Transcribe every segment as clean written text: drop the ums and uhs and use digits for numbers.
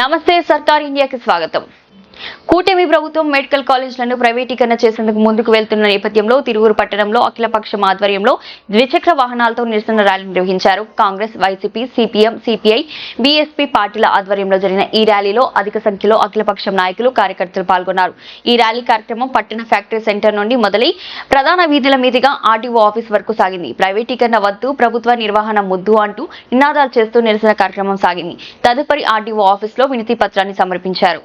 నమస్తే సర్కార్ ఇండియాకి స్వాగతం. కూటమి ప్రభుత్వం మెడికల్ కాలేజీలను ప్రైవేటీకరణ చేసేందుకు ముందుకు వెళ్తున్న నేపథ్యంలో తిరువురు పట్టణంలో అఖిలపక్షం ఆధ్వర్యంలో ద్విచక్ర వాహనాలతో నిరసన ర్యాలీ నిర్వహించారు. Congress, YCP, CPM, CPI, BSP పార్టీల ఆధ్వర్యంలో జరిగిన ఈ ర్యాలీలో అధిక సంఖ్యలో అఖిలపక్షం నాయకులు, కార్యకర్తలు పాల్గొన్నారు. ఈ ర్యాలీ కార్యక్రమం పట్టణ ఫ్యాక్టరీ సెంటర్ నుండి మొదలై ప్రధాన వీధుల మీదుగా ఆర్డీఓ ఆఫీస్ వరకు సాగింది. ప్రైవేటీకరణ వద్దు, ప్రభుత్వ నిర్వహణ ముద్దు అంటూ నినాదాలు చేస్తూ నిరసన కార్యక్రమం సాగింది. తదుపరి ఆర్డీఓ ఆఫీస్ లో వినతి పత్రాన్ని సమర్పించారు.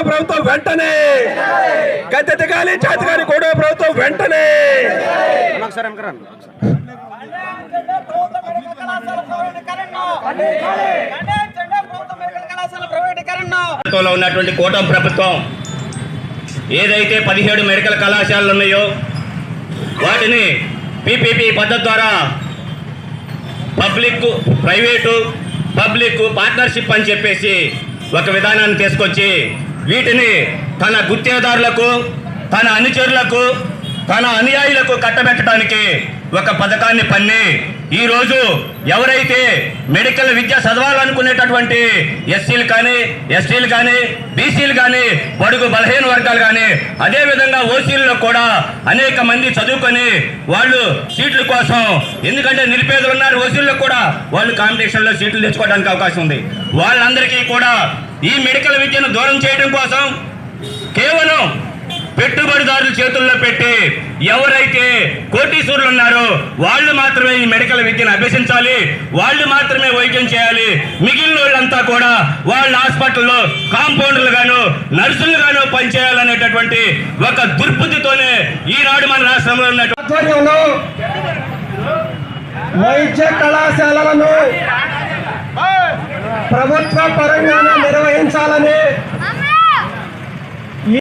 ప్రభుత్వం వెంటనే గద్దెదిగాలి, చేతగాని కూడా ప్రభుత్వం వెంటనే ఉన్నటువంటి కూటమి ప్రభుత్వం ఏదైతే 17 మెడికల్ కళాశాలలు ఉన్నాయో వాటిని పీపీపీ పద్ధతి ద్వారా పబ్లిక్ పార్ట్నర్షిప్ అని చెప్పేసి ఒక విధానాన్ని తీసుకొచ్చి వీటిని తన గుత్తేదారులకు, తన అనుచరులకు, తన అనుయాయులకు కట్టబెట్టడానికి ఒక పథకాన్ని పన్ని ఈరోజు ఎవరైతే మెడికల్ విద్య చదవాలనుకునేటటువంటి ఎస్సీలు కానీ, ఎస్టీలు కానీ, బీసీలు కానీ, బడుగు బలహీన వర్గాలు కానీ, అదేవిధంగా ఓసీలలో కూడా అనేక మంది చదువుకొని వాళ్ళు సీట్ల కోసం, ఎందుకంటే నిరుపేదలు ఉన్నారు ఓసీల్లో కూడా, వాళ్ళు కాంపిటీషన్లో సీట్లు తెచ్చుకోవడానికి అవకాశం ఉంది. వాళ్ళందరికీ కూడా ఈ మెడికల్ విద్యను దూరం చేయడం కోసం కేవలం పెట్టుబడిదారుల చేతుల్లో పెట్టి ఎవరైతే కోటీశ్వరులు ఉన్నారో వాళ్ళు మాత్రమే ఈ మెడికల్ విద్యను అభ్యసించాలి, వాళ్ళు మాత్రమే వైద్యం చేయాలి, మిగిలిన వాళ్ళంతా కూడా వాళ్ళ హాస్పిటల్లో కాంపౌండర్లు గాను, నర్సులు గాను పనిచేయాలనేటటువంటి ఒక దుర్బుద్ధితోనే ఈనాడు మన రాష్ట్రంలో ఉన్నటువంటి వైద్య కళాశాలలను ప్రభుత్వ పరంగానే నిర్వహించాలని